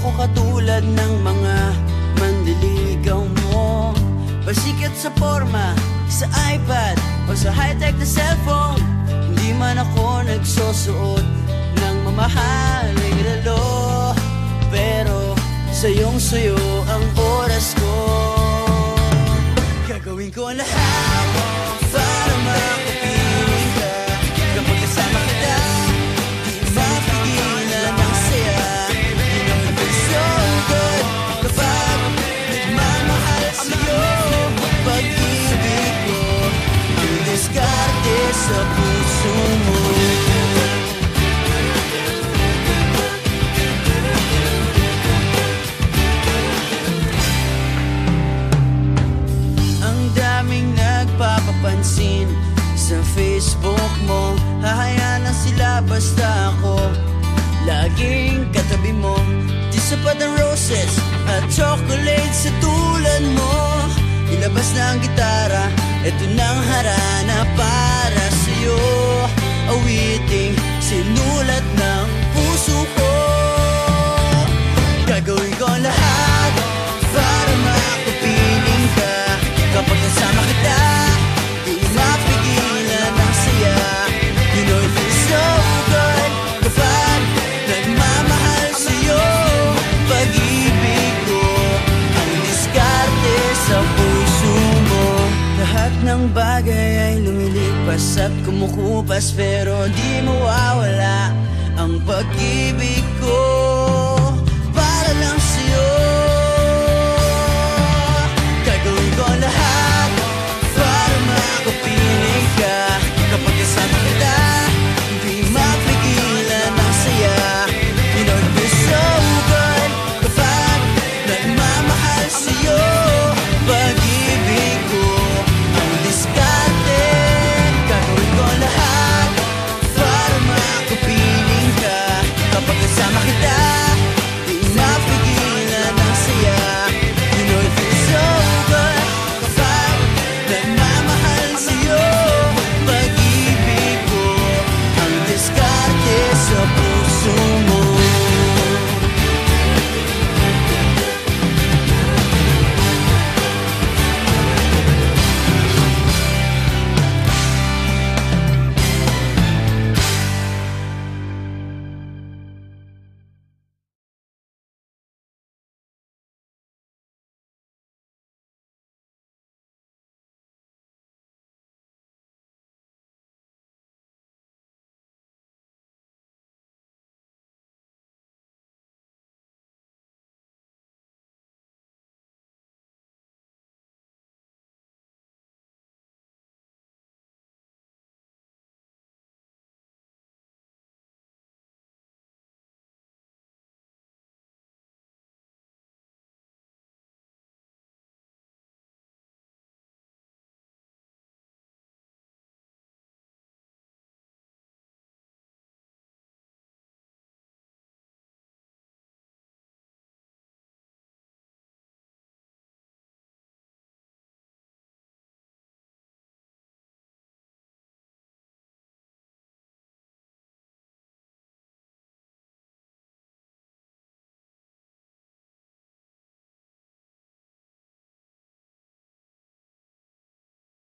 ako katulad ng mga manliligaw mo. Pasikat sa forma, sa iPad o sa high-tech na cellphone. Hindi man ako nagsusuot ng mamahaling relo, pero sayong sayo ang oras ko. Gagawin ko ang lahat para makapiling ka. Kapag kasama kita, di mapigilan ang saya. You know you feel so good kapag nagmamahal sa'yo. Pag-ibig ko, diskarte sa puso mo. Ang daming nagpapapansin sa Facebook mo. Hahayaan na sila basta ako laging katabi mo. Di sapat ang roses at chocolate sa tulad mo. Ilabas na ang gitara, eto nang harana para sa'yo. Awiting sinulat ng puso ko. Gagawin ko ang lahat para makapiling ka. Kapag kasama kita, di mapigilan ang saya. You know it feels so good kapag nagmamahal sa'yo. Pag-ibig ko ang diskarte sa puso mo. Lahat ng bagay ay lumilipas at kumukupas, pero di mawawala ang pag-ibig